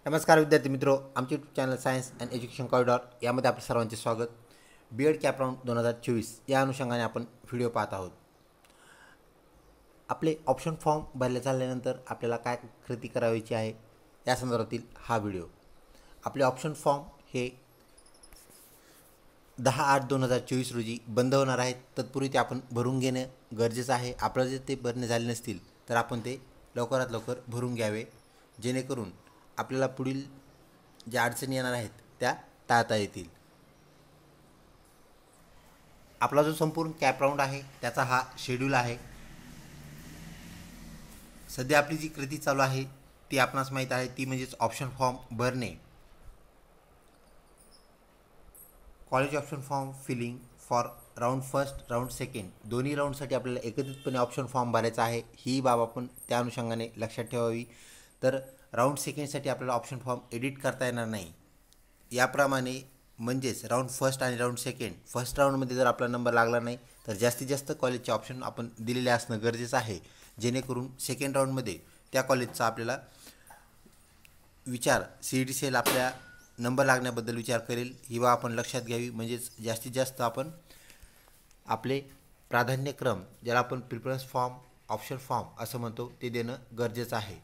नमस्कार विद्यार्थी मित्रों, आमचे YouTube channel science and education corridor यामध्ये आपल्या सर्वांचे स्वागत। बीएड कॅप राऊंड 2024 या अनुषंगाने आपण व्हिडिओ पाहत आहोत। आपले ऑप्शन फॉर्म भरले झाल्यानंतर आपल्याला काय कृती करायची आहे या संदर्भातील हा व्हिडिओ। आपले ऑप्शन फॉर्म हे 10/8/2024 रोजी बंद होणार आहेत। तत्पूर्वी ते आपण भरून घेणे गरजेचं आहे। आपलं जर ते भरणे झाले नसतील तर आपण ते लवकरात लवकर भरून घ्यावे, जेणेकरून आपल्याला पुढील ज्या अडचणी येणार आहेत त्या टाळता येतील। आपला जो संपूर्ण कॅप राऊंड आहे त्याचा हा शेड्यूल आहे। सध्या आपली जी कृती चालू आहे ती आपणास माहीत आहे, ती म्हणजेच ऑप्शन फॉर्म भरणे। College option form filling for round first round second दोन्ही राऊंडसाठी आपल्याला एकत्रितपणे ऑप्शन फॉर्म भरायचा आहे। ही बाब आपण त्या अनुषंगाने लक्षात ठेवावी। तर राऊंड सेकंडसाठी आपल्याला ऑप्शन फॉर्म एडिट करता येणार नाही। याप्रमाणे म्हणजेच राऊंड फर्स्ट आणि राऊंड सेकंड, फर्स्ट राऊंडमध्ये जर आपला नंबर लागला नाही तर जास्तीत जास्त कॉलेजचे ऑप्शन आपण दिलेले असणं गरजेचं आहे, जेणेकरून सेकंड राऊंडमध्ये त्या कॉलेजचा आपल्याला विचार CET सेल आपल्या नंबर लागण्याबद्दल विचार करेल। ही बाब आपण लक्षात घ्यावी। म्हणजेच जास्तीत जास्त आपण आपले प्राधान्यक्रम, ज्याला आपण प्रिफरन्स फॉर्म ऑप्शन फॉर्म असं म्हणतो, ते देणं गरजेचं आहे।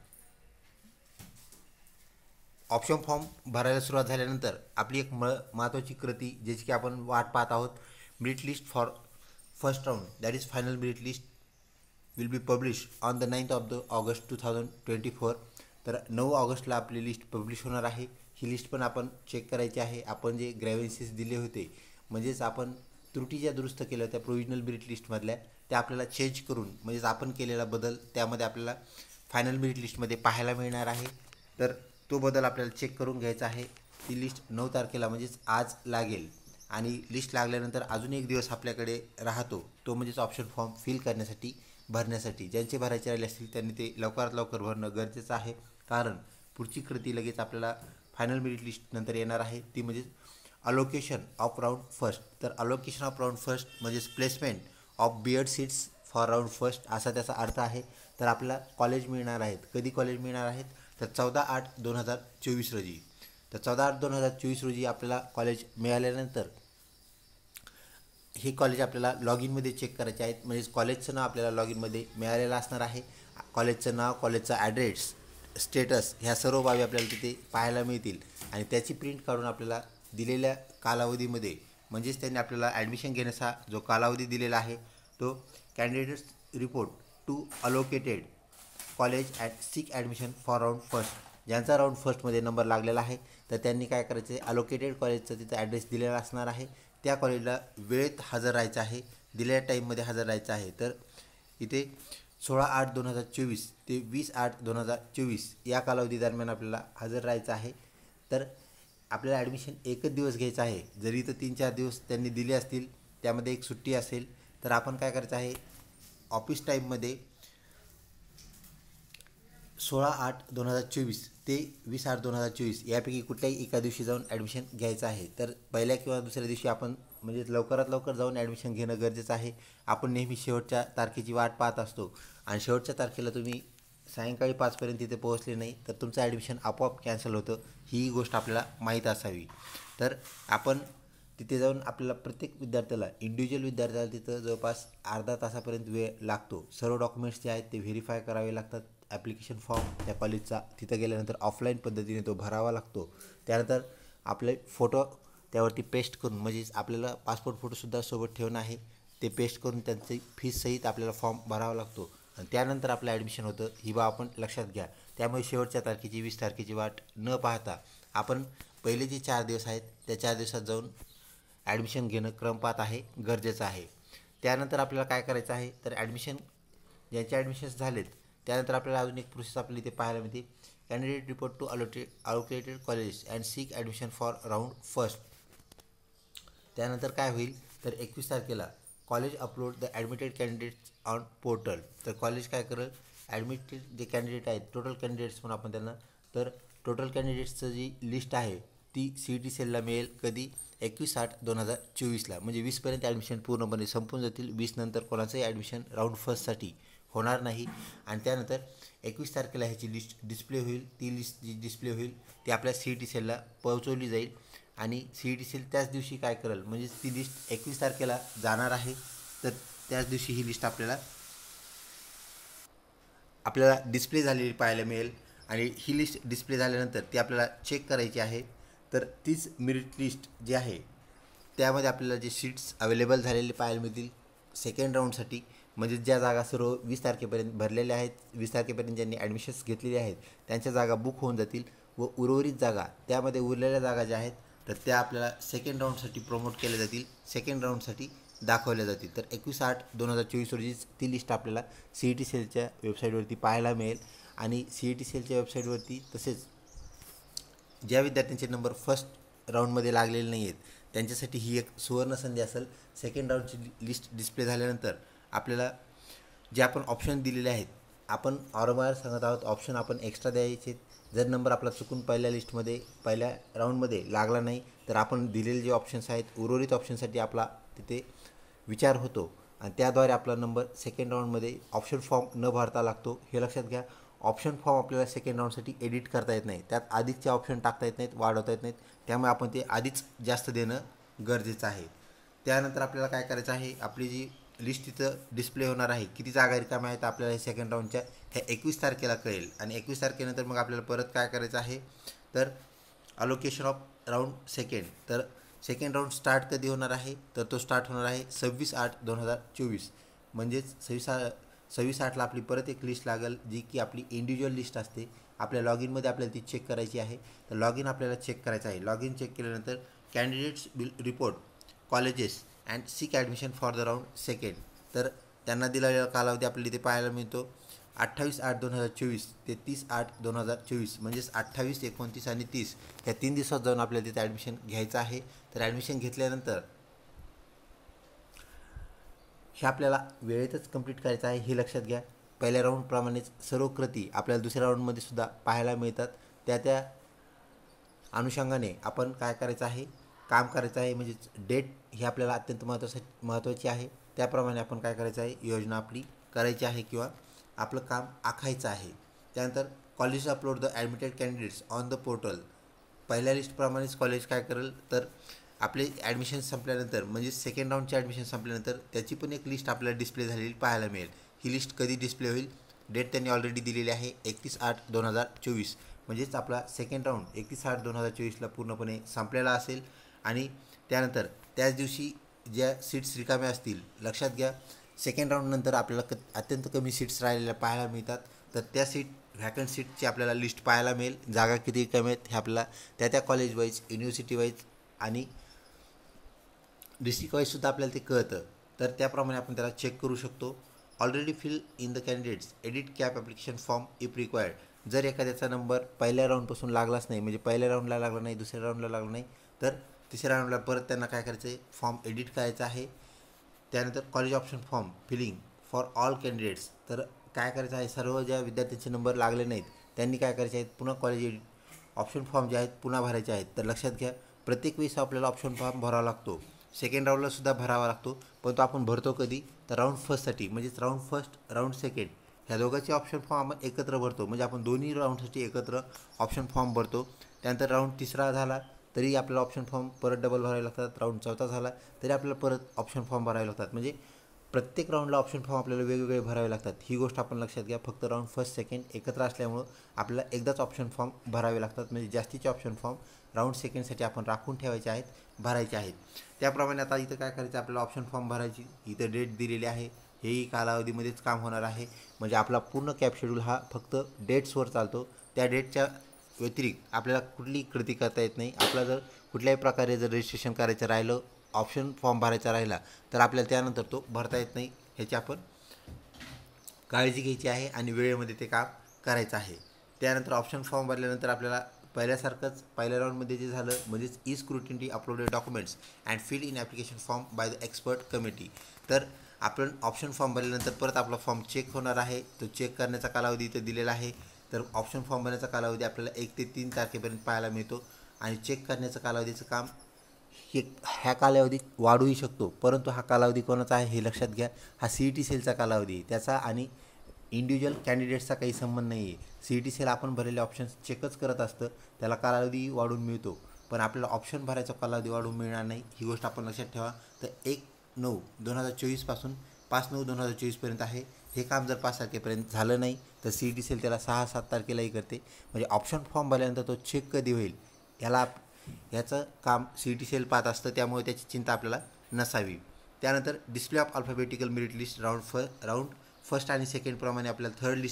ऑप्शन फॉर्म भरायला सुरुवात झाल्यानंतर आपली एक महत्त्वाची कृती, ज्याची की आपण वाट पाहत आहोत, merit list for first round that is final merit list will be publish on the 9th August 2024। तर 9 ऑगस्टला आपली लिस्ट पब्लिश होणार आहे। ही लिस्ट पण आपण चेक करायची आहे। आपण जे ग्रॅव्हन्सीज दिले होते, म्हणजेच आपण त्रुटी ज्या दुरुस्त केल्या होत्या प्रोव्हिजनल मेरिट लिस्टमधल्या, त्या आपल्याला चेंज करून, म्हणजेच आपण केलेला बदल त्यामध्ये आपल्याला फायनल मेरिट लिस्टमध्ये पाहायला मिळणार आहे। तर तो बदल आपल्याला चेक करून घ्यायचा आहे। ती लिस्ट 9 तारखेला म्हणजेच आज लागेल, आणि लिस्ट लागल्यानंतर अजून एक दिवस आपल्याकडे राहतो, तो म्हणजेच ऑप्शन फॉर्म फिल करण्यासाठी भरण्यासाठी। ज्यांचे भरायचे राहिले असतील त्यांनी ते लवकरात लवकर भरणं गरजेचं आहे, कारण पुढची कृती लगेच आपल्याला फायनल मेरिट लिस्ट नंतर येणार आहे, ती म्हणजेच अलोकेशन ऑफ राऊंड फर्स्ट। तर अलोकेशन ऑफ राऊंड फर्स्ट म्हणजेच placement of B Ed seats for round first असा त्याचा अर्थ आहे। तर आपल्याला कॉलेज मिळणार आहेत, कधी कॉलेज मिळणार आहेत तर 14/8/2024 रोजी। तर 14/8/2024 रोजी आपल्याला कॉलेज मिळाल्यानंतर हे कॉलेज आपल्याला लॉग इनमध्ये चेक करायचे आहेत। म्हणजेच कॉलेजचं नाव आपल्याला लॉग इनमध्ये मिळालेलं असणार आहे। कॉलेजचं नाव, कॉलेजचा ॲड्रेस, स्टेटस, ह्या सर्व बाबी आपल्याला तिथे पाहायला मिळतील, आणि त्याची प्रिंट काढून आपल्याला दिलेल्या कालावधीमध्ये, म्हणजेच त्यांनी आपल्याला ॲडमिशन घेण्याचा जो कालावधी दिलेला आहे तो candidates report to allocated college at seek admission for round first, ज्यांचा राऊंड फर्स्टमध्ये नंबर लागलेला आहे तर त्यांनी काय करायचं आहे, अलोकेटेड कॉलेजचं तिथं ॲड्रेस दिलेला असणार आहे। त्या कॉलेजला वेळेत हजर राहायचं आहे, दिलेल्या टाईममध्ये हजर राहायचं आहे। तर इथे 16/8/2024 ते 20/8/2024 या कालावधी दरम्यान आपल्याला हजर राहायचं आहे। तर आपल्याला ॲडमिशन एकच दिवस घ्यायचं आहे। जरी इथं 3-4 दिवस त्यांनी दिले असतील, त्यामध्ये एक सुट्टी असेल, तर आपण काय करायचं आहे, ऑफिस टाईममध्ये 16/8/2024 ते 20/8/2024 यापैकी कुठल्याही एका दिवशी जाऊन ॲडमिशन घ्यायचं आहे। तर पहिल्या किंवा दुसऱ्या दिवशी आपण म्हणजे लवकरात लवकर जाऊन ॲडमिशन घेणं गरजेचं आहे। आपण नेहमी शेवटच्या तारखेची वाट पाहत असतो, आणि शेवटच्या तारखेला तुम्ही सायंकाळी 5पर्यंत तिथे पोहोचले नाही तर तुमचं ॲडमिशन आपोआप कॅन्सल होतं, ही गोष्ट आपल्याला माहीत असावी। तर आपण तिथे जाऊन आपल्याला प्रत्येक विद्यार्थ्याला, इंडिव्हिज्युअल विद्यार्थ्याला तिथं जवळपास अर्धा तासापर्यंत वेळ लागतो। सर्व डॉक्युमेंट्स जे आहेत ते व्हेरीफाय करावे लागतात। ॲप्लिकेशन फॉर्म त्या कॉलेजचा तिथं गेल्यानंतर ऑफलाईन पद्धतीने तो भरावा लागतो। त्यानंतर आपले फोटो त्यावरती पेस्ट करून, म्हणजेच आपल्याला पासपोर्ट फोटोसुद्धा सोबत ठेवणं आहे, ते पेस्ट करून त्यांची फीससहित आपल्याला फॉर्म भरावा लागतो, आणि त्यानंतर आपलं ॲडमिशन होतं। ही बाब आपण लक्षात घ्या। त्यामुळे शेवटच्या तारखेची 20 तारखेची वाट न पाहता आपण पहिले जे 4 दिवस आहेत त्या 4 दिवसात जाऊन ॲडमिशन घेणं क्रमपात आहे, गरजेचं आहे। त्यानंतर आपल्याला काय करायचं आहे, तर ॲडमिशन ज्यांचे ॲडमिशन्स झालेत त्यानंतर आपल्याला अजून एक प्रोसेस आपली इथे पाहायला मिळते, candidate report to allocated college and seek admission for round first. त्यानंतर काय होईल, तर 21 तारखेला college upload the admitted candidates on portal. तर कॉलेज काय करेल, ॲडमिटेड जे कॅन्डिडेट आहेत, टोटल कॅन्डिडेट्स म्हणून आपण त्यांना, तर टोटल कॅन्डिडेट्सचं जी लिस्ट आहे ती CET सेलला मिळेल कधी, 21/8/2024ला। म्हणजे 20पर्यंत ॲडमिशन पूर्णपणे संपून जातील। 20 नंतर कोणाचंही ॲडमिशन राऊंड फर्स्टसाठी होणार नाही, आणि त्यानंतर 21 तारखेला ह्याची लिस्ट डिस्प्ले होईल. ती लिस्ट जी डिस्प्ले होईल ती आपल्या CET सेलला पोहोचवली जाईल आणि CET सेल त्याच दिवशी काय करेल, म्हणजेच ती लिस्ट 21 तारखेला जाणार आहे. तर त्याच दिवशी ही लिस्ट आपल्याला डिस्प्ले झालेली पाहायला मिळेल आणि ही लिस्ट डिस्प्ले झाल्यानंतर ती आपल्याला चेक करायची आहे. तर तीच मेरिट लिस्ट जी आहे त्यामध्ये आपल्याला जे सीट्स अवेलेबल झालेले पाहायला मिळतील सेकंड राऊंडसाठी, म्हणजे ज्या जागा सर्व 20 तारखेपर्यंत भरलेल्या आहेत, 20 तारखेपर्यंत ज्यांनी ॲडमिशन्स घेतलेले आहेत त्यांच्या जागा बुक होऊन जातील व उर्वरित जागा त्यामध्ये उरलेल्या जागा ज्या आहेत तर त्या आपल्याला सेकंड राऊंडसाठी प्रमोट केल्या जातील, सेकंड राऊंडसाठी दाखवल्या जातील. तर 21/8/2024 रोजीच ती लिस्ट आपल्याला CET सेलच्या वेबसाईटवरती पाहायला मिळेल आणि CET सेलच्या वेबसाईटवरती तसेच ज्या विद्यार्थ्यांचे नंबर फर्स्ट राऊंडमध्ये लागलेले नाही आहेत त्यांच्यासाठी ही एक सुवर्ण संधी असेल. सेकंड राऊंडची लिस्ट डिस्प्ले झाल्यानंतर आपल्याला जे आपण ऑप्शन दिलेले आहेत, आपण वारंवार सांगत आहोत ऑप्शन आपण एक्स्ट्रा द्यायचे. जर नंबर आपला चुकून पहिल्या राऊंडमध्ये लागला नाही तर आपण दिलेले जे ऑप्शन्स आहेत उर्वरित ऑप्शनसाठी आपला तिथे विचार होतो आणि त्याद्वारे आपला नंबर सेकंड राऊंडमध्ये ऑप्शन फॉर्म न भरता लागतो. हे लक्षात घ्या. ऑप्शन फॉर्म आपल्याला सेकंड राऊंडसाठी एडिट करता येत नाही, त्यात अधिकचे ऑप्शन टाकता येत नाहीत, वाढवता येत नाहीत, त्यामुळे आपण ते आधीच जास्त देणं गरजेचं आहे. त्यानंतर आपल्याला काय करायचं आहे, आपली जी लिस्ट तिथं डिस्प्ले होणार आहे, किती जागा रिकाम्या आहेत आपल्याला हे सेकंड राऊंडच्या ह्या 21 तारखेला कळेल आणि 21 तारखेनंतर मग आपल्याला परत काय करायचं आहे तर अलोकेशन ऑफ राऊंड सेकंड. तर सेकंड राऊंड स्टार्ट कधी होणार आहे तर तो स्टार्ट होणार आहे 26/8/2024, म्हणजेच 26/8ला आपली परत एक लिस्ट लागेल जी की आपली इंडिव्हिज्युअल लिस्ट असते. आपल्या लॉग इनमध्ये आपल्याला ती चेक करायची आहे. तर लॉग इन आपल्याला चेक करायचं आहे. लॉग इन चेक केल्यानंतर candidates will report colleges and seek admission for the round second. तर त्यांना दिलेला कालावधी आपल्याला इथे पाहायला मिळतो 28/8/2024 ते 30/8/2024, म्हणजेच 28, 29 आणि 30 या 3 दिवसात जाऊन आपल्याला तिथे ॲडमिशन घ्यायचं आहे. तर ॲडमिशन घेतल्यानंतर हे आपल्याला वेळेतच कंप्लीट करायचं आहे, हे लक्षात घ्या. पहिल्या राऊंडप्रमाणेच सर्व कृती आपल्याला दुसऱ्या राऊंडमध्ये सुद्धा पाहायला मिळतात. त्या अनुषंगाने आपण काय करायचं आहे, काम करायचं आहे, म्हणजेच डेट ही आपल्याला अत्यंत महत्त्वाची आहे. त्याप्रमाणे आपण काय करायचं आहे, योजना आपली करायची आहे किंवा आपलं काम आखायचं आहे. त्यानंतर college upload the admitted candidates on the portal. पहिल्या लिस्टप्रमाणेच कॉलेज काय करेल तर आपले ॲडमिशन संपल्यानंतर म्हणजे सेकंड राऊंडचे ॲडमिशन संपल्यानंतर त्याची पण एक लिस्ट आपल्याला डिस्प्ले झालेली पाहायला मिळेल. ही लिस्ट कधी डिस्प्ले होईल, डेट त्यांनी ऑलरेडी दिलेली आहे 31/8/2024, म्हणजेच आपला सेकंड राऊंड 31/8/2024ला पूर्णपणे संपलेला असेल आणि त्यानंतर त्याच दिवशी ज्या सीट्स रिकाम्या असतील, लक्षात घ्या सेकंड राऊंडनंतर आपल्याला अत्यंत कमी सीट्स राहिलेल्या पाहायला मिळतात. तर त्या व्हॅकंट सीटची आपल्याला लिस्ट पाहायला मिळेल. जागा किती रिकाम्या आहेत हे आपल्याला त्या कॉलेज वाईज, युनिव्हर्सिटी वाईज आणि डिस्ट्रिक्ट वाईजसुद्धा आपल्याला ते कळतं. तर त्याप्रमाणे आपण त्याला चेक करू शकतो. Already fill in the candidates edit CAP application form if required. जर एखाद्याचा नंबर पहिल्या राऊंडपासून लागलाच नाही, म्हणजे पहिल्या राऊंडला लागला नाही, दुसऱ्या राऊंडला लागला नाही, तर तिसऱ्या राऊंडला परत त्यांना काय करायचं आहे, फॉर्म एडिट करायचा आहे. त्यानंतर college option form filling for all candidates. तर काय करायचं आहे, सर्व ज्या विद्यार्थ्यांचे नंबर लागले नाहीत त्यांनी काय करायचे आहेत, पुन्हा कॉलेज ऑप्शन फॉर्म जे आहेत पुन्हा भरायचे आहेत. तर लक्षात घ्या प्रत्येक वेळेस आपल्याला ऑप्शन फॉर्म भरावा लागतो. सेकंड राऊंडलासुद्धा भरावा लागतो, पण तो आपण भरतो कधी तर राऊंड फर्स्टसाठी, म्हणजेच राऊंड फर्स्ट राऊंड सेकंड ह्या दोघांचे ऑप्शन फॉर्म आपण एकत्र भरतो. म्हणजे आपण दोन्ही राऊंडसाठी एकत्र ऑप्शन फॉर्म भरतो. त्यानंतर राऊंड तिसरा झाला तरी आपल्याला ऑप्शन फॉर्म परत डबल भरावे लागतात. राऊंड चौथा झाला तरी आपल्याला परत ऑप्शन फॉर्म भरावे लागतात. म्हणजे प्रत्येक राऊंडला ऑप्शन फॉर्म आपल्याला वेगवेगळे भरावे लागतात. ही गोष्ट आपण लक्षात घ्या. फक्त राऊंड फर्स्ट सेकंड एकत्र असल्यामुळं आपल्याला एकदाच ऑप्शन फॉर्म भरावे लागतात. म्हणजे जास्तीचे ऑप्शन फॉर्म राऊंड सेकंडसाठी आपण राखून ठेवायचे आहेत, भरायचे आहेत. त्याप्रमाणे आता इथं काय करायचं, आपल्याला ऑप्शन फॉर्म भरायची इथं डेट दिलेली आहे. हेही कालावधीमध्येच काम होणार आहे. म्हणजे आपला पूर्ण कॅप शेड्यूल हा फक्त डेट्सवर चालतो. त्या डेटच्या व्यतिरिक्त आपल्याला कुठलीही कृती करता येत नाही. आपला जर कुठल्याही प्रकारे जर रजिस्ट्रेशन करायचं राहिलं, ऑप्शन फॉर्म भरायचा राहिला तर आपल्याला त्यानंतर तो भरता येत नाही. ह्याची आपण काळजी घ्यायची आहे आणि वेळेमध्ये ते काम करायचं आहे. त्यानंतर ऑप्शन फॉर्म भरल्यानंतर आपल्याला पहिल्यासारखंच पहिल्या राऊंडमध्ये जे झालं, म्हणजेच E scrutiny uploaded documents and fill in application form by the expert committee. तर आपण ऑप्शन फॉर्म भरल्यानंतर परत आपला फॉर्म चेक होणार आहे. तो चेक करण्याचा कालावधी इथं दिलेला आहे. तर ऑप्शन फॉर्म भरण्याचा कालावधी आपल्याला 1 ते 3 तारखेपर्यंत पाहायला मिळतो आणि चेक करण्याचं कालावधीचं काम ह्या कालावधीत वाढूही शकतो. परंतु हा कालावधी कोणाचा आहे हे लक्षात घ्या. हा CET सेलचा कालावधी आहे त्याचा आणि इंडिव्हिज्युअल कॅन्डिडेट्सचा काही संबंध नाही आहे. CET सेल आपण भरलेले ऑप्शन्स चेकच करत असतं, त्याला कालावधी वाढून मिळतो, पण आपल्याला ऑप्शन भरायचा कालावधी वाढून मिळणार नाही. ही गोष्ट आपण लक्षात ठेवा. तर 1/9/2024 पासून 5/9/2024 आहे. हे काम जर 5 तारखेपर्यंत झालं नाही तर CET सेल त्याला 6-7 तारखेलाही करते. म्हणजे ऑप्शन फॉर्म भरल्यानंतर तो चेक कधी होईल याचं काम CET सेल पाहत असतं, त्यामुळे त्याची चिंता आपल्याला नसावी. त्यानंतर display of alphabetical merit list round first आणि सेकंडप्रमाणे आपल्याला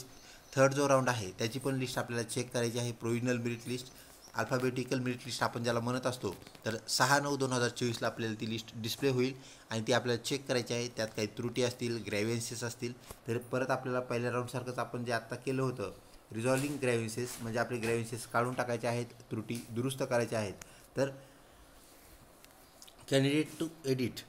थर्ड जो राऊंड आहे त्याची पण लिस्ट आपल्याला चेक करायची आहे. Provisional merit list, alphabetical merit list आपण ज्याला म्हणत असतो, तर 6/9/2024ला आपल्याला ती लिस्ट डिस्प्ले होईल आणि ती आपल्याला चेक करायची आहे. त्यात काही त्रुटी असतील, ग्रॅव्हियन्सेस असतील तर परत आपल्याला पहिल्या राऊंडसारखंच आपण जे आत्ता केलं होतं रिझॉल्विंग ग्रॅव्हियन्सेस, म्हणजे आपले ग्रॅव्हियन्सेस काढून टाकायचे आहेत, त्रुटी दुरुस्त करायच्या आहेत. तर candidate to edit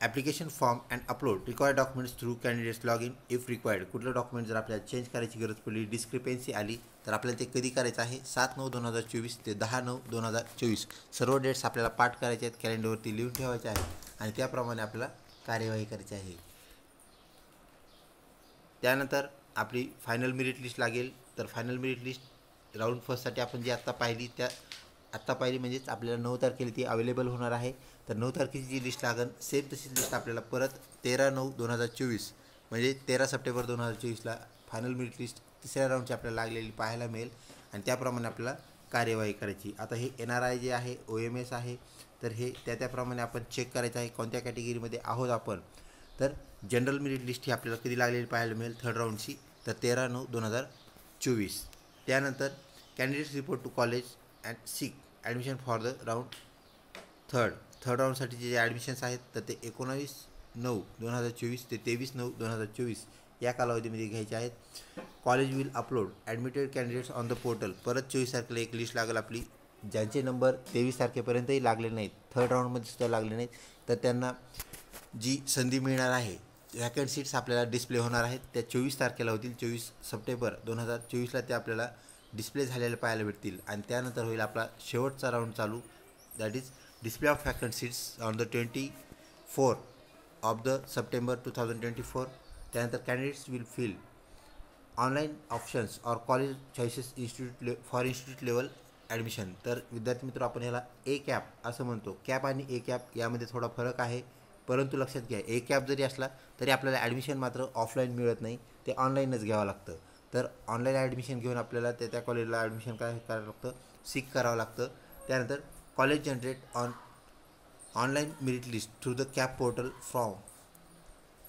application form and upload required documents through candidates log in if required. कुठलं डॉक्युमेंट जर आपल्याला चेंज करायची गरज पडली, डिस्क्रिपेन्सी आली, तर आपल्याला ते कधी करायचं आहे? 7/9/2024 ते 10/9/2024 सर्व डेट्स आपल्याला पाठ करायचे आहेत, कॅलेंडरवरती लिहून ठेवायचे आहेत आणि त्याप्रमाणे आपल्याला कार्यवाही करायची आहे. त्यानंतर आपली फायनल मेरिट लिस्ट लागेल. तर फायनल मेरिट लिस्ट राऊंड फर्स्टसाठी आपण जी आत्ता पाहिली म्हणजेच आपल्याला 9 तारखेला ती अवेलेबल होणार आहे. तर 9 तारखेची जी लिस्ट लागेल सेम तशीच लिस्ट आपल्याला परत 13/9/2024 म्हणजे 13 सप्टेंबर 2024ला फायनल मेरिट लिस्ट तिसऱ्या राऊंडची आपल्याला लागलेली पाहायला मिळेल आणि त्याप्रमाणे आपल्याला कार्यवाही करायची. आता हे NRI जे आहे, OMS आहे, तर हे त्याप्रमाणे आपण चेक करायचं आहे कोणत्या कॅटेगरीमध्ये आहोत आपण. तर जनरल मेरिट लिस्ट ही आपल्याला कधी लागलेली पाहायला मिळेल थर्ड राऊंडची, तर 13/9/2024. त्यानंतर candidates report to college and seek admission for the third राऊंडसाठी जे ॲडमिशन्स आहेत तर ते 19/9/2024 ते 23/9/2024 या कालावधीमध्ये घ्यायचे आहेत. College will upload admitted candidates on the portal. परत 24 तारखेला एक लिस्ट लागेल आपली, ज्यांचे नंबर 23 तारखेपर्यंतही लागले नाहीत, थर्ड राऊंडमध्ये सुद्धा लागले नाहीत, तर त्यांना जी संधी मिळणार आहे, व्हॅकंट सीट्स आपल्याला डिस्प्ले होणार आहेत, त्या 24 तारखेला होतील. 24 सप्टेंबर 2024ला ते आपल्याला डिस्प्ले झालेले पाहायला भेटतील आणि त्यानंतर होईल आपला शेवटचा राऊंड चालू, that is display of vacant seats on the 24 September 2024. त्यानंतर candidates will fill online options और college choices institute level admission. तर विद्यार्थी मित्र, आपण याला ए कॅप असं म्हणतो. कॅप आणि ए कॅप यामध्ये थोडा फरक आहे, परंतु लक्षात घ्या, ए कॅप जरी असला तरी आपल्याला ॲडमिशन मात्र ऑफलाईन मिळत नाही, ते ऑनलाईनच घ्यावं लागतं. तर ऑनलाईन ॲडमिशन घेऊन आपल्याला त्या कॉलेजला ॲडमिशन करावं लागतं, सीक करावं लागतं. त्यानंतर college generate online merit list through the CAP portal from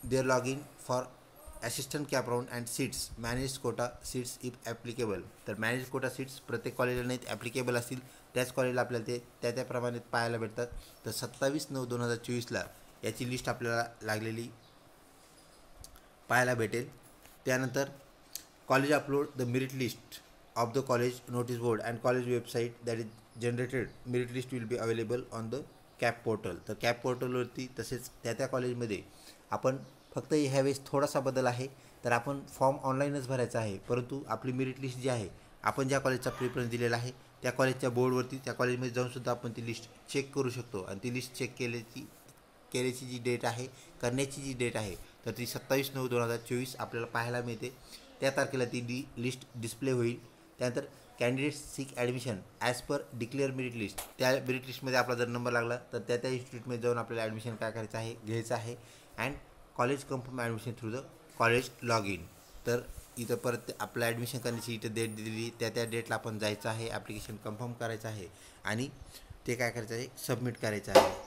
their log in for assistant CAP round and seats manage quota seats if applicable. तर मॅनेज कोटा सीट्स प्रत्येक कॉलेजला नाहीत, ॲप्लिकेबल असतील त्याच कॉलेजला आपल्याला ते त्याप्रमाणे पाहायला भेटतात. तर 27/9/2024ला याची लिस्ट आपल्याला लागलेली पाहायला भेटेल. त्यानंतर college upload the merit list of the college notice board and college website that is generated merit list will be available on the CAP portal. तर कॅप पोर्टलवरती तसेच त्या कॉलेजमध्ये आपण फक्त ह्यावेळेस थोडासा बदल आहे, तर आपण फॉर्म ऑनलाईनच भरायचा आहे, परंतु आपली मेरिट लिस्ट जी आहे, आपण ज्या कॉलेजचा प्रेफरन्स दिलेला आहे त्या कॉलेजच्या बोर्डवरती त्या कॉलेजमध्ये जाऊनसुद्धा आपण ती लिस्ट चेक करू शकतो आणि ती लिस्ट चेक केल्याची जी डेट आहे, करण्याची जी डेट आहे, तर ती 27/9/2024 आपल्याला पाहायला मिळते. त्या तारखेला ती लिस्ट डिस्प्ले होईल. त्यानंतर candidates sick admission as per declare merit list. त्या मेरिट लिस्टमध्ये आपला जर नंबर लागला तर त्या इन्स्टिट्यूटमध्ये जाऊन आपल्याला ॲडमिशन काय करायचं आहे, घ्यायचं आहे. And college confirm admission through the college log in. तर इथं परत आपलं ॲडमिशन करण्याची इथं डेट दिलेली, त्या डेटला आपण जायचं आहे, ॲप्लिकेशन कन्फर्म करायचं आहे आणि ते काय करायचं आहे, सबमिट करायचं आहे.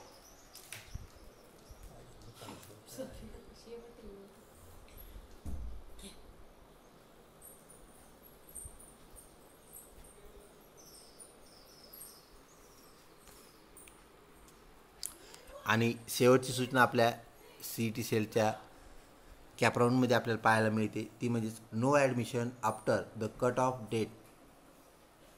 आणि शेवटची सूचना आपल्या CET सेलच्या कॅप राऊंडमध्ये आपल्याला पाहायला मिळते, ती म्हणजेच no admission after the cut off date.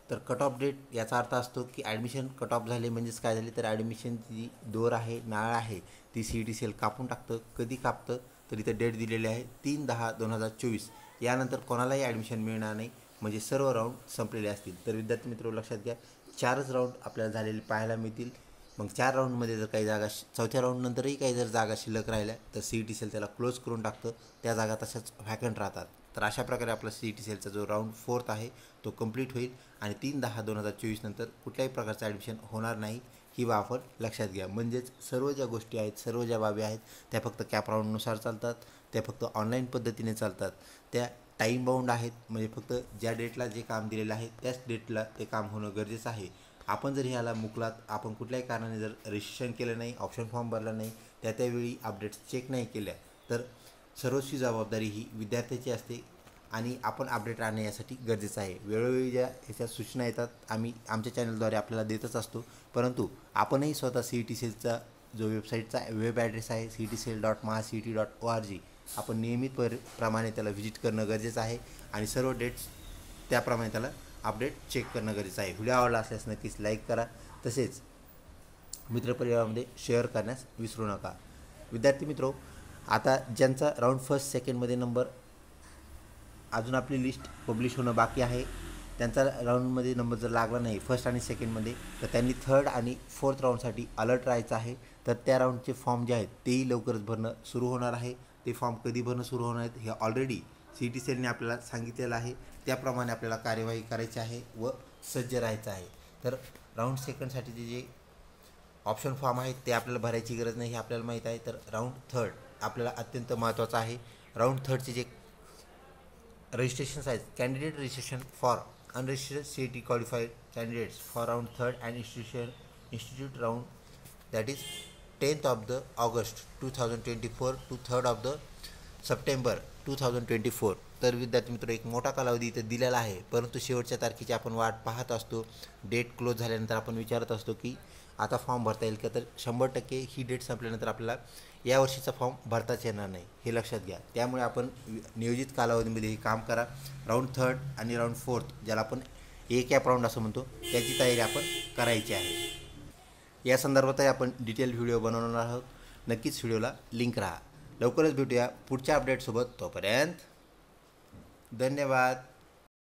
तर कट ऑफ डेट याचा अर्थ असतो की ॲडमिशन कट ऑफ झाले म्हणजेच काय झाले, तर ॲडमिशनची जी दोर आहे, नाळ आहे, ती CET सेल कापून टाकतं. कधी कापतं, तर इथं डेट दिलेली आहे 3/10/2024. यानंतर कोणालाही ॲडमिशन मिळणार नाही, म्हणजे सर्व राऊंड संपलेले असतील. तर विद्यार्थी मित्र लक्षात घ्या, 4च राऊंड आपल्याला झालेले पाहायला मिळतील. मग 4 राऊंडमध्ये जर काही जागा चौथ्या राऊंडनंतरही काही जर जागा शिल्लक राहिल्या तर CET सेल त्याला क्लोज करून टाकतं, त्या जागा तशाच व्हॅकंट राहतात. तर अशा प्रकारे आपला CET सेलचा जो राऊंड 4 आहे तो कंप्लीट होईल आणि 3/10/2024 नंतर कुठल्याही प्रकारचं ॲडमिशन होणार नाही ही बाब आपण लक्षात घ्या. म्हणजेच सर्व ज्या गोष्टी आहेत, सर्व ज्या बाबी आहेत त्या फक्त कॅप राऊंडनुसार चालतात, त्या फक्त ऑनलाईन पद्धतीने चालतात, त्या टाईम बाउंड आहेत. म्हणजे फक्त ज्या डेटला जे काम दिलेलं आहे त्याच डेटला ते काम होणं गरजेचं आहे. आपण जर ह्याला मुकलात, आपण कुठल्याही कारणाने जर रजिस्ट्रेशन केलं नाही, ऑप्शन फॉर्म भरला नाही, त्यावेळी अपडेट्स चेक नाही केल्या तर सर्वस्वी जबाबदारी ही विद्यार्थ्याची असते आणि आपण अपडेट राहणे यासाठी गरजेचं आहे. वेळोवेळी ज्या ह्याच्या सूचना येतात आम्ही आमच्या चॅनलद्वारे आपल्याला देतच असतो, परंतु आपणही स्वतः CET सेलचा जो वेबसाईटचा वेब ॲड्रेस आहे cetcell.mahacet.org आपण नियमित प्रमाणे त्याला व्हिजिट करणं गरजेचं आहे आणि सर्व डेट्स त्याप्रमाणे त्याला अपडेट चेक करणं गरजेचं आहे. व्हिडिओ आवडला असल्यास नक्कीच लाईक करा, तसेच मित्रपरिवारामध्ये शेअर करण्यास विसरू नका. विद्यार्थी मित्रो, आता ज्यांचा राऊंड फर्स्ट सेकंडमध्ये नंबर अजून आपली लिस्ट पब्लिश होणं बाकी आहे, त्यांचा राऊंडमध्ये नंबर जर लागला नाही फर्स्ट आणि सेकंडमध्ये तर त्यांनी थर्ड आणि फोर्थ राऊंडसाठी अलर्ट राहायचं आहे. तर त्या राऊंडचे फॉर्म जे आहेत तेही लवकरच भरणं सुरू होणार आहे. ते फॉर्म कधी भरणं सुरू होणार आहेत हे ऑलरेडी CET सेलने आपल्याला सांगितलेलं आहे, त्याप्रमाणे आपल्याला कार्यवाही करायची आहे व सज्ज राहायचं आहे. तर राऊंड सेकंडसाठीचे जे ऑप्शन फॉर्म आहेत ते आपल्याला भरायची गरज नाही हे आपल्याला माहीत आहे. तर राऊंड थर्ड आपल्याला अत्यंत महत्त्वाचं आहे. राऊंड थर्डचे जे रजिस्ट्रेशन आहेत, candidate registration for unregistered CET qualified candidates for round third and institute round that is 10th August 2024 to 3rd September 2024. तर विद्यार्थी मित्र, एक मोठा कालावधी इथं दिलेला आहे, परंतु शेवटच्या तारखेची आपण वाट पाहत असतो. डेट क्लोज झाल्यानंतर आपण विचारत असतो की आता फॉर्म भरता येईल का, तर 100% ही डेट संपल्यानंतर आपल्याला यावर्षीचा फॉर्म भरताच येणार नाही हे लक्षात घ्या. त्यामुळे आपण नियोजित कालावधीमध्ये हे काम करा. राऊंड थर्ड आणि राऊंड फोर्थ, ज्याला आपण कॅप राऊंड असं म्हणतो, त्याची तयारी आपण करायची आहे. या संदर्भातही आपण डिटेल व्हिडिओ बनवणार आहोत. नक्कीच व्हिडिओला लिंक राहा. लवकरच भेटूया पुढच्या अपडेटसोबत. तोपर्यंत धन्यवाद.